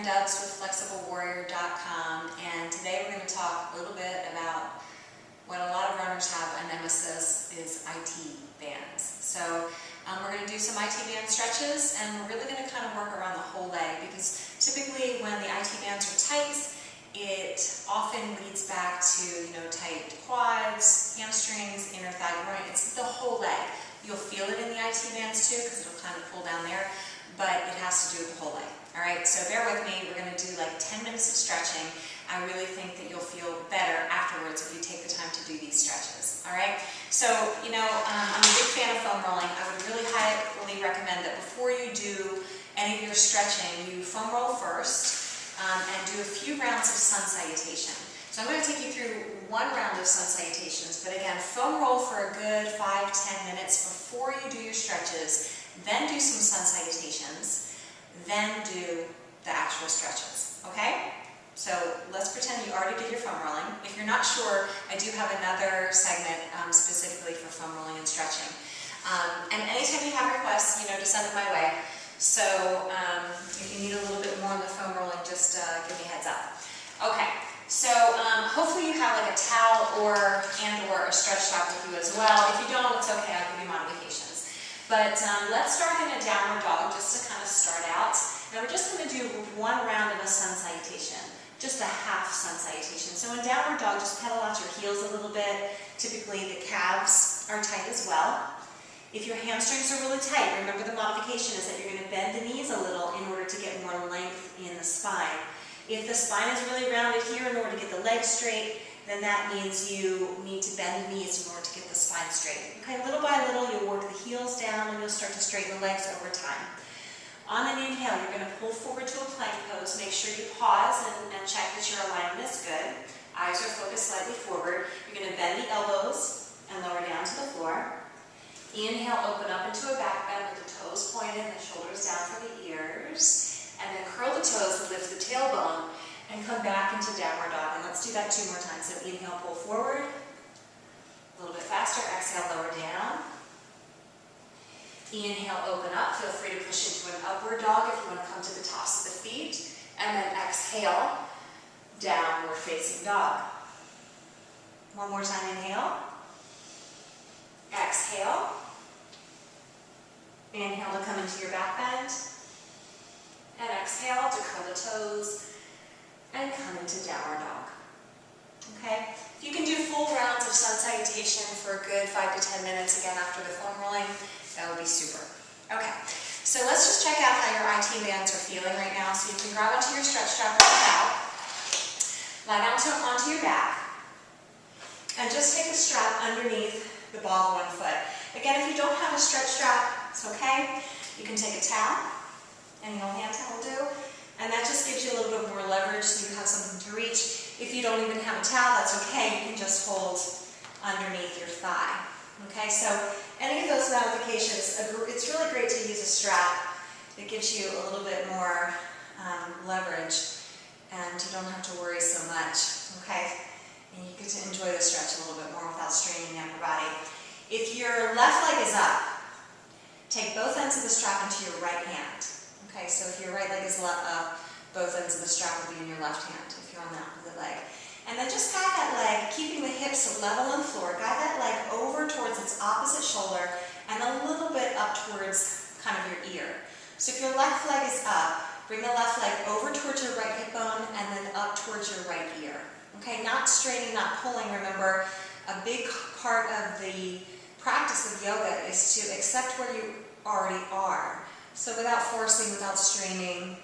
and Dubs with FlexibleWarrior.com, and today we're going to talk a little bit about what a lot of runners have a nemesis is IT bands. So we're going to do some IT band stretches, and we're really going to kind of work around the whole leg, because typically when the IT bands are tight, it often leads back to, tight quads, hamstrings, inner thigh groin. It's the whole leg. You'll feel it in the IT bands too, because it'll kind of pull down there, but it has to do with the whole leg. All right, so bear with me. We're going to do like 10 minutes of stretching. I really think that you'll feel better afterwards if you take the time to do these stretches. All right, so I'm a big fan of foam rolling. I would really highly recommend that before you do any of your stretching, you foam roll first and do a few rounds of sun salutation. So I'm going to take you through one round of sun salutations, but again, foam roll for a good 5-10 minutes before you do your stretches, then do some sun salutations, then do the actual stretches, okay? So let's pretend you already did your foam rolling. If you're not sure, I do have another segment specifically for foam rolling and stretching. And anytime you have requests, just send them my way. So if you need a little bit more on the foam rolling, just give me a heads up. Okay, so hopefully you have like a towel or a stretch strap with you as well. If you don't, it's okay, I'll give you modifications. But let's start in a downward dog just to kind of start out. Now we're just going to do one round of a sun salutation, just a half sun salutation. So in downward dog, just pedal out your heels a little bit. Typically the calves are tight as well. If your hamstrings are really tight, remember the modification is that you're going to bend the knees a little in order to get more length in the spine. If the spine is really rounded here in order to get the legs straight, then that means you need to bend the knees in order to get the spine straight. Okay, little by little, you'll work the heels down and you'll start to straighten the legs over time. On an inhale, you're going to pull forward to a plank pose. Make sure you pause and check that your alignment is good. Eyes are focused slightly forward. You're going to bend the elbows and lower down to the floor. Inhale, open up into a back bend with the toes pointed and the shoulders down for the ears. And then curl the toes to lift the tailbone and come back into downward dog. And let's do that 2 more times. So inhale, pull forward. A little bit faster. Exhale, lower down. Inhale, open up. Feel free to push into an upward dog if you want to come to the tops of the feet. And then exhale, downward facing dog. One more time, inhale. Exhale. Inhale to come into your back bend. And exhale to curl the toes and come into downward dog. Okay? If you can do full rounds of sun salutation for a good 5 to 10 minutes again after the foam rolling, that would be super. Okay, so let's just check out how your IT bands are feeling right now. So you can grab onto your stretch strap right now, lie down onto your back, and just take the strap underneath the ball of one foot. Again, if you don't have a stretch strap, it's okay. You can take a towel, any old hand towel will do, and that just gives you a little bit more leverage so you have something to reach. If you don't even have a towel, that's okay. You can just hold underneath your thigh. Okay, so any of those modifications, it's really great to use a strap. It gives you a little bit more leverage, and you don't have to worry so much. Okay, and you get to enjoy the stretch a little bit more without straining the upper body. If your left leg is up, take both ends of the strap into your right hand. Okay, so if your right leg is up, both ends of the strap will be in your left hand if you're on the opposite leg. And then just guide that leg, keeping the hips level on the floor. Guide that leg over towards its opposite shoulder and a little bit up towards kind of your ear. So if your left leg is up, bring the left leg over towards your right hip bone and then up towards your right ear. Okay, not straining, not pulling. Remember, a big part of the practice of yoga is to accept where you already are. So without forcing, without straining,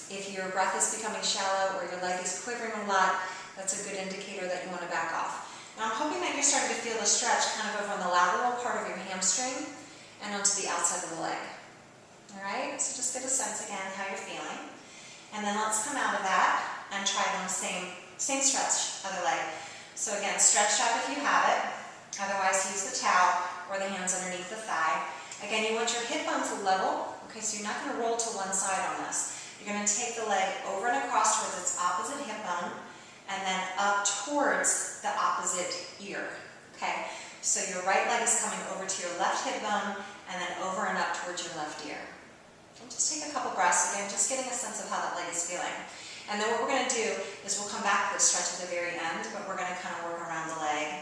if your breath is becoming shallow or your leg is quivering a lot, that's a good indicator that you want to back off. Now I'm hoping that you're starting to feel the stretch kind of over on the lateral part of your hamstring and onto the outside of the leg. Alright, so just get a sense again how you're feeling. And then let's come out of that and try it on the same stretch, other leg. So again, stretch strap if you have it. Otherwise use the towel or the hands underneath the thigh. Again, you want your hip bones level. Okay, so you're not going to roll to one side on this. You're going to take the leg over and across towards its opposite hip bone and then up towards the opposite ear. Okay, so your right leg is coming over to your left hip bone and then over and up towards your left ear. And just take a couple breaths again, just getting a sense of how that leg is feeling. And then what we're going to do is we'll come back to the stretch at the very end, but we're going to kind of work around the leg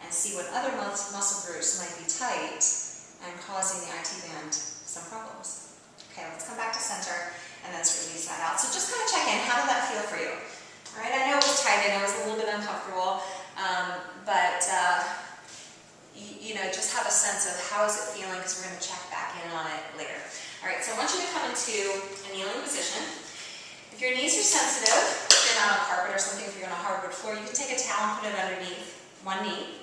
and see what other muscle groups might be tight and causing the IT band some problems. Okay, let's come back to center and let's release that out. So just kind of check in, how did that feel for you? All right, I know it was tight, I know it was a little bit uncomfortable, but you know, just have a sense of how is it feeling, because we're going to check back in on it later. All right, so I want you to come into a kneeling position. If your knees are sensitive, if you're not on carpet or something, if you're on a hardwood floor, you can take a towel and put it underneath one knee.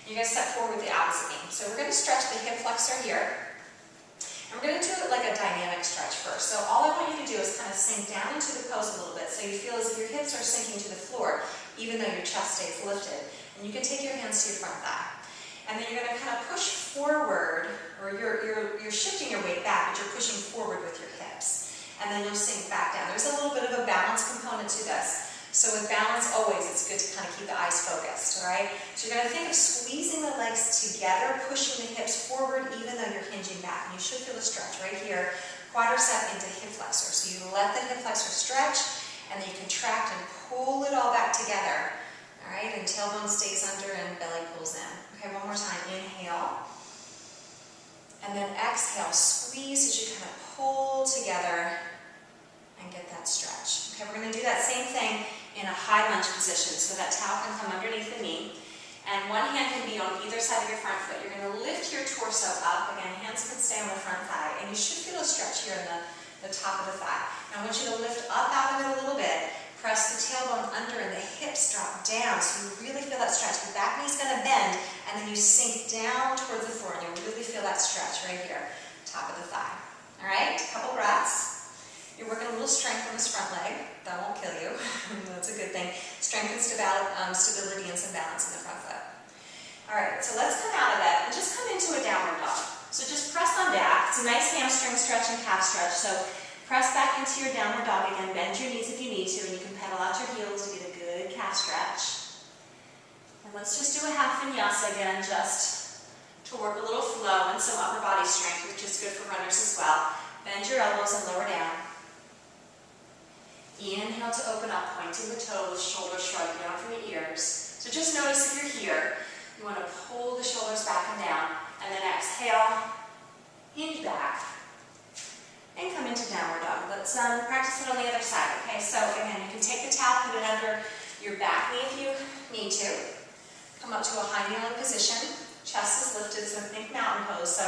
You're going to step forward with the opposite knee. So we're going to stretch the hip flexor here. And we're going to do it like a dynamic stretch first. So all I want you to do is kind of sink down into the pose a little bit, so you feel as if your hips are sinking to the floor, even though your chest stays lifted. And you can take your hands to your front thigh. And then you're going to kind of push forward, or you're shifting your weight back, but you're pushing forward with your hips. And then you'll sink back down. There's a little bit of a balance component to this. So with balance, always, it's good to kind of keep the eyes focused, all right? So you're going to think of squeezing the legs together, pushing the hips forward, even though you're hinging back. And you should feel a stretch right here, quadricep into hip flexor. So you let the hip flexor stretch, and then you contract and pull it all back together, all right? And tailbone stays under and belly pulls in. Okay, one more time. Inhale. And then exhale. Squeeze as you kind of pull together and get that stretch. Okay, we're going to do that same thing in a high lunge position, so that towel can come underneath the knee. And one hand can be on either side of your front foot. You're going to lift your torso up. Again, hands can stay on the front thigh. And you should feel a stretch here in the top of the thigh. Now I want you to lift up out of it a little bit. Press the tailbone under and the hips drop down, so you really feel that stretch. The back knee's going to bend, and then you sink down towards the floor, and you'll really feel that stretch right here, top of the thigh. All right, a couple breaths. You're working a little strength on this front leg. That won't kill you. That's a good thing. Strength and stability and some balance in the front foot. All right, so let's come out of that and just come into a downward dog. So just press on back. It's a nice hamstring stretch and calf stretch. So press back into your downward dog again. Bend your knees if you need to, and you can pedal out your heels to get a good calf stretch. And let's just do a half vinyasa again, just to work a little flow and some upper body strength, which is good for runners as well. Bend your elbows and lower down. Inhale to open up, pointing the toes, shoulders shrug down from the ears. So just notice if you're here, you want to pull the shoulders back and down, and then exhale, hinge back, and come into downward dog. Let's practice it on the other side, okay? So again, you can take the towel, put it under your back knee if you need to. Come up to a high kneeling position. Chest is lifted, so think mountain pose. So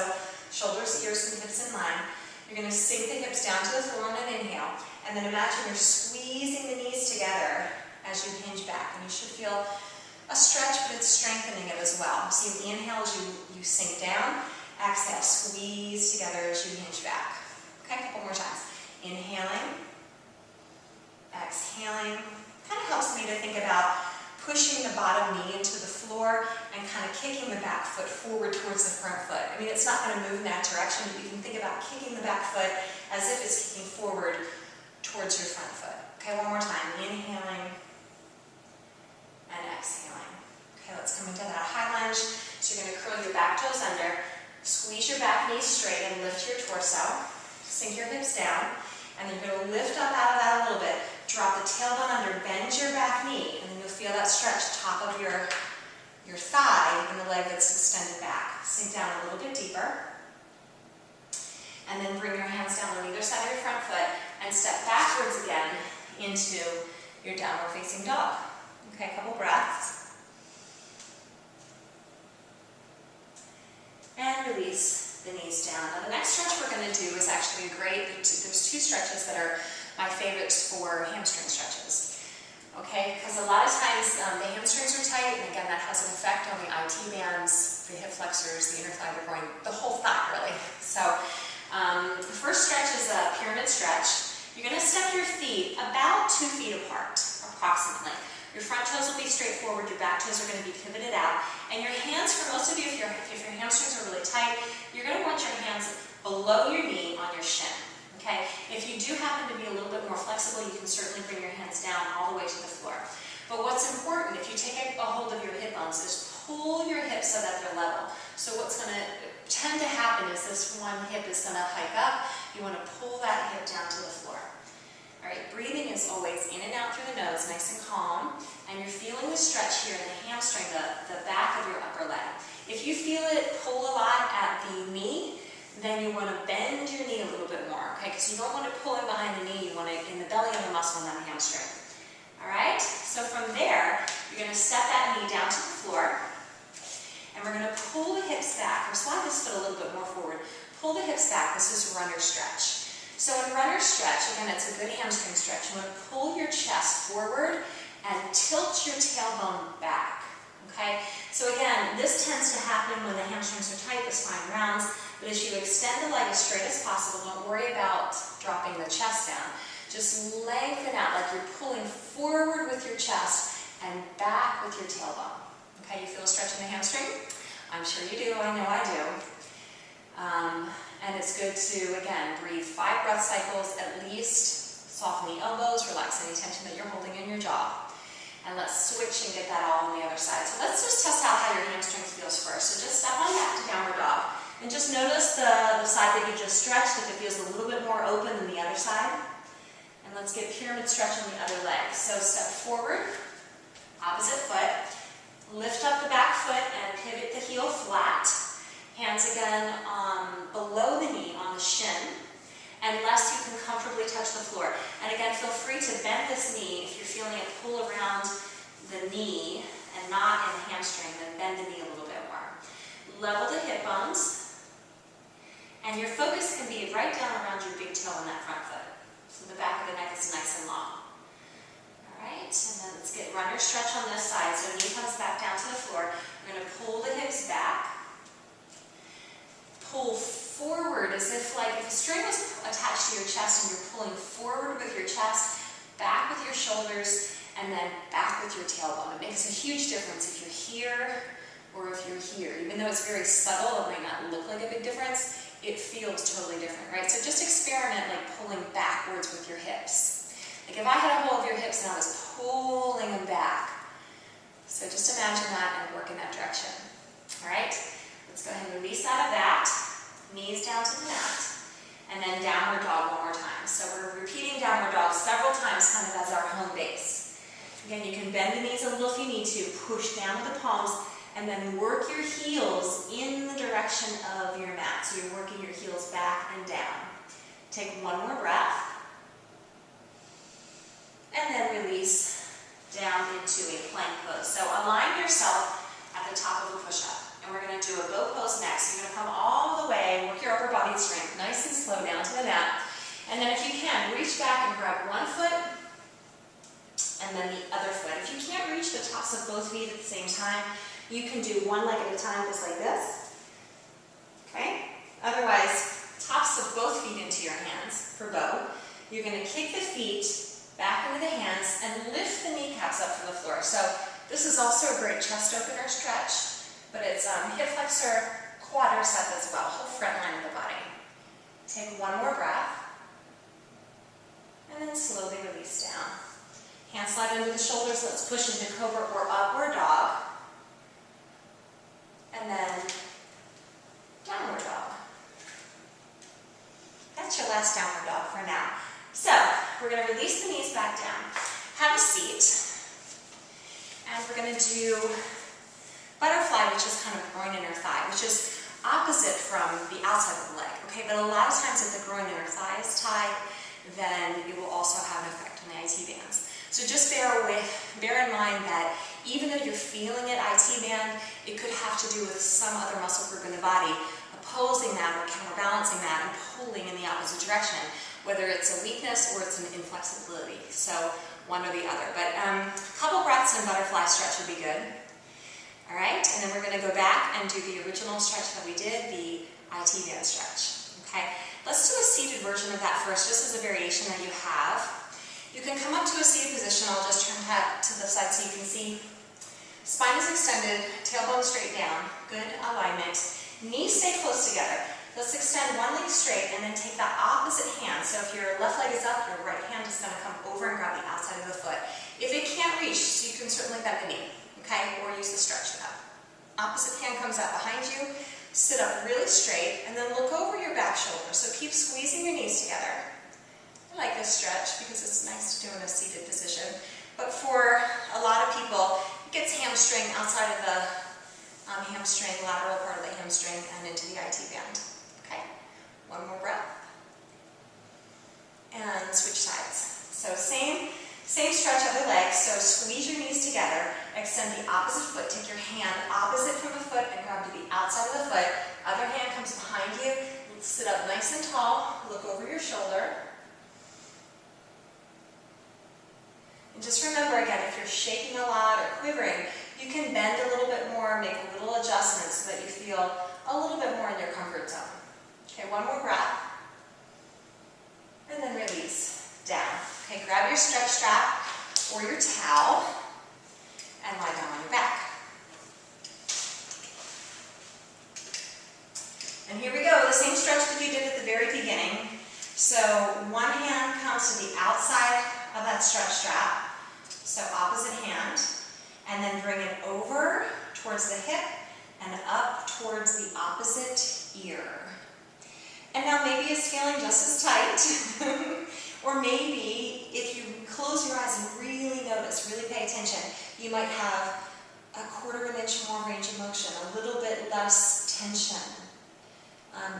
shoulders, ears, and hips in line. You're going to sink the hips down to the floor on an inhale. And then imagine you're squeezing the knees together as you hinge back. And you should feel a stretch, but it's strengthening it as well. So you inhale as you sink down. Exhale, squeeze together as you hinge back. Okay, a couple more times. Inhaling. Exhaling. Kind of helps me to think about pushing the bottom knee into the floor and kind of kicking the back foot forward towards the front foot. I mean, it's not going to move in that direction, but you can think about kicking the back foot as if it's kicking forward towards your front foot. Okay, one more time. Inhaling and exhaling. Okay, let's come into that high lunge. So you're going to curl your back toes under, squeeze your back knees straight and lift your torso. Sink your hips down, and then you're going to lift up out of that a little bit. Drop the tailbone under, bend your back knee, and then you'll feel that stretch top of your thigh and the leg that's extended back. Sink down a little bit deeper. And then bring your hands down on either side of your front foot and step backwards again into your downward facing dog. Okay, a couple breaths. And release the knees down. Now the next stretch we're going to do is actually there's two stretches that are my favorites for hamstring stretches. Okay, because a lot of times the hamstrings are tight, and again that has an effect on the IT bands, the hip flexors, the inner thigh, the groin, the whole thigh really. So the first stretch is a pyramid stretch. You're going to step your feet about 2 feet apart, approximately. Your front toes will be straight forward, your back toes are going to be pivoted out, and your hands, for most of you, if your hamstrings are really tight, you're going to want your hands below your knee on your shin. Okay? If you do happen to be a little bit more flexible, you can certainly bring your hands down all the way to the floor. But what's important, if you take a hold of your hip bones, is pull your hips so that they're level. So what's going to tend to happen is this one hip is going to hike up. You want to pull that hip down to the floor. All right, breathing is always in and out through the nose, nice and calm. And you're feeling the stretch here in the hamstring, the back of your upper leg. If you feel it pull a lot at the knee, then you want to bend your knee a little bit more, okay? Because you don't want it pulling behind the knee, you want it in the belly of the muscle and not the hamstring. All right, so from there, you're going to step that knee down to the floor. And we're going to pull the hips back, or slide this foot a little bit more forward. Pull the hips back. This is runner stretch. So in runner stretch, again, it's a good hamstring stretch. You want to pull your chest forward and tilt your tailbone back. Okay? So again, this tends to happen when the hamstrings are tight, the spine rounds. But as you extend the leg as straight as possible, don't worry about dropping the chest down. Just lengthen out like you're pulling forward with your chest and back with your tailbone. Okay, you feel a stretch in the hamstring? I'm sure you do, I know I do. And it's good to, again, breathe 5 breath cycles at least, soften the elbows, relax any tension that you're holding in your jaw. And let's switch and get that all on the other side. So let's just test out how your hamstrings feels first. So just step on back to downward dog. And just notice the side that you just stretched, if it feels a little bit more open than the other side. And let's get pyramid stretch on the other leg. So step forward, opposite foot. Lift up the back foot and pivot the heel flat. Hands again below the knee on the shin, unless you can comfortably touch the floor. And again, feel free to bend this knee if you're feeling it pull around the knee and not in the hamstring, then bend the knee a little bit more. Level the hip bones, and your focus can be right down around your big toe in that front foot. So the back of the neck is nice and long. Alright, and then let's get runner stretch on this side. So knee comes back down to the floor. We're going to pull the hips back. Pull forward as if like if a string was attached to your chest and you're pulling forward with your chest, back with your shoulders, and then back with your tailbone. It makes a huge difference if you're here or if you're here. Even though it's very subtle, it might not look like a big difference, it feels totally different, right? So just experiment like pulling backwards with your hips. Like if I had a hold of your hips and I was pulling them back. So just imagine that and work in that direction. All right, let's go ahead and release out of that. Knees down to the mat. And then downward dog one more time. So we're repeating downward dog several times kind of as our home base. Again, you can bend the knees a little if you need to. Push down with the palms and then work your heels in the direction of your mat. So you're working your heels back and down. Take one more breath. And then release down into a plank pose. So align yourself at the top of the push-up. And we're going to do a bow pose next. You're going to come all the way, work your upper body strength, nice and slow down to the mat. And then if you can, reach back and grab one foot and then the other foot. If you can't reach the tops of both feet at the same time, you can do one leg at a time just like this. Okay? Otherwise, tops of both feet into your hands for bow. You're going to kick the feet back into the hands and lift the kneecaps up from the floor. So this is also a great chest opener stretch. But it's hip flexor, quadricep as well, whole front line of the body. Take one more breath, and then slowly release down. Hands slide under the shoulders, let's push into cobra or upward dog. And then downward dog. That's your last downward dog for now. So, we're going to release the knees back down. Have a seat. And we're going to do butterfly, which is kind of groin inner thigh, which is opposite from the outside of the leg, okay? But a lot of times if the groin inner thigh is tied, then it will also have an effect on the IT bands. So just bear in mind that even though you're feeling it, IT band, it could have to do with some other muscle group in the body opposing that or counterbalancing that and pulling in the opposite direction, whether it's a weakness or it's an inflexibility. So one or the other. But a couple breaths in butterfly stretch would be good. All right, and then we're going to go back and do the original stretch that we did, the IT band stretch. Okay, let's do a seated version of that first, just as a variation that you have. You can come up to a seated position. I'll just turn that to the side so you can see. Spine is extended, tailbone straight down, good alignment. Knees stay close together. Let's extend one leg straight and then take the opposite hand. So if your left leg is up, your right hand is going to come over and grab the outside of the foot. If it can't reach, so you can certainly bend the knee. Okay, or use the stretch tab. Opposite hand comes out behind you, Sit up really straight and then look over your back shoulder. So keep squeezing your knees together. I like this stretch because it's nice to do in a seated position. But for a lot of people, it gets hamstring outside of the hamstring, lateral part of the hamstring and into the IT band. Okay, one more breath. And switch sides. So same stretch of the legs. So squeeze your knees together. Extend the opposite foot. Take your hand opposite from the foot and grab to the outside of the foot. Other hand comes behind you. Sit up nice and tall. Look over your shoulder. And just remember again, if you're shaking a lot or quivering, you can bend a little bit more, make a little adjustment so that you feel a little bit more in your comfort zone. Okay, one more breath. And then release down. Okay, grab your stretch strap or your towel and lie down on your back. And here we go, the same stretch that you did at the very beginning. So one hand comes to the outside of that stretch strap, so opposite hand, and then bring it over towards the hip and up towards the opposite ear. And now maybe it's feeling just as tight, or maybe if you close your eyes and really notice, really pay attention, you might have a 1/4 inch more range of motion, a little bit less tension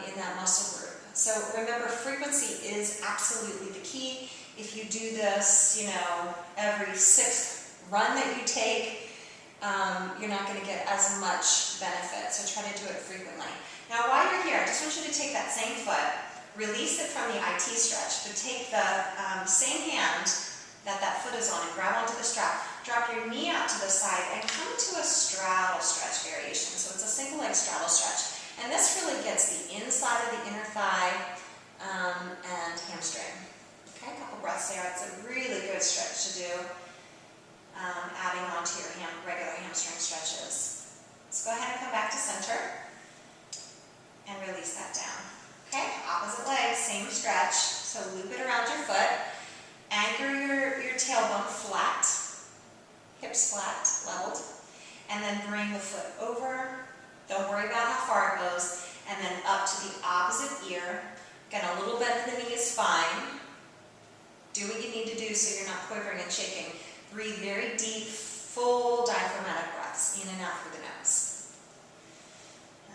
in that muscle group. So remember, frequency is absolutely the key. If you do this, every 6th run that you take, you're not going to get as much benefit. So try to do it frequently. Now while you're here, I just want you to take that same foot, release it from the IT stretch, but take the same hand that foot is on and grab onto the strap. Drop your knee out to the side and come to a straddle stretch variation. So it's a single leg straddle stretch. And this really gets the inside of the inner thigh and hamstring. Okay, a couple breaths there. It's a really good stretch to do, adding on to your regular hamstring stretches. Let's go ahead and come back to center and release that down. Okay, opposite leg, same stretch. So loop it around your foot. Anchor your tailbone flat, hips flat, leveled, and then bring the foot over. Don't worry about how far it goes, and then up to the opposite ear. Again, a little bend in the knee is fine. Do what you need to do so you're not quivering and shaking. Breathe very deep, full diaphragmatic breaths in and out through the nose.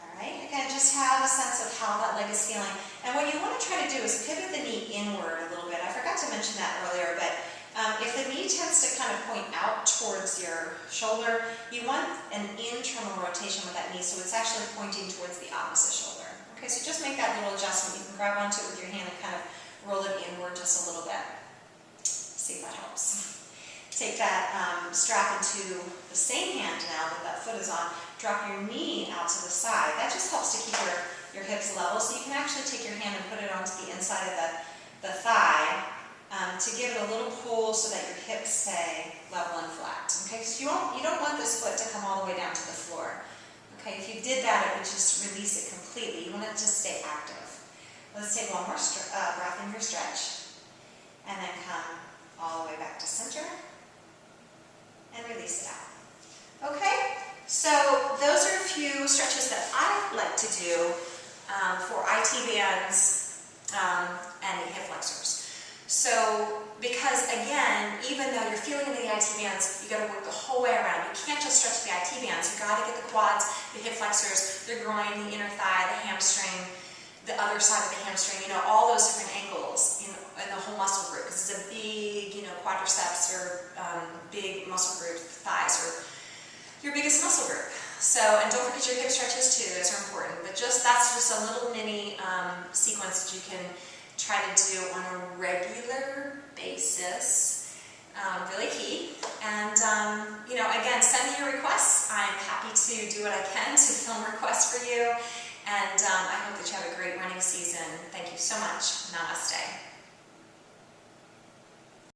All right, again, just have a sense of how that leg is feeling. And what you want to try to do is pivot the knee inward a little bit. I forgot to mention that earlier, but if the knee tends to kind of point out towards your shoulder, you want an internal rotation with that knee, so it's actually pointing towards the opposite shoulder. Okay, so just make that little adjustment. You can grab onto it with your hand and kind of roll it inward just a little bit. See if that helps. Take that strap into the same hand now that foot is on. Drop your knee out to the side. That just helps to keep your hips level, so you can actually take your hand and put it onto the inside of the thigh to give it a little pull so that your hips stay level and flat. Okay, so you don't want this foot to come all the way down to the floor. Okay, if you did that, it would just release it completely. You want it to stay active. Let's take one more breath in your stretch, and then come all the way back to center, and release it out. Okay, so those are a few stretches that I like to do for IT bands and hip flexors. So, because again, even though you're feeling in the IT bands, you got to work the whole way around. You can't just stretch the IT bands. You got to get the quads, the hip flexors, the groin, the inner thigh, the hamstring, the other side of the hamstring. All those different angles in the whole muscle group. Because it's a big, quadriceps or big muscle group, thighs or your biggest muscle group. So, and don't forget your hip stretches too. Those are important. But that's just a little mini sequence that you can try to do on a regular basis, really key. And, again, send me your requests. I'm happy to do what I can to film requests for you. And I hope that you have a great running season. Thank you so much. Namaste.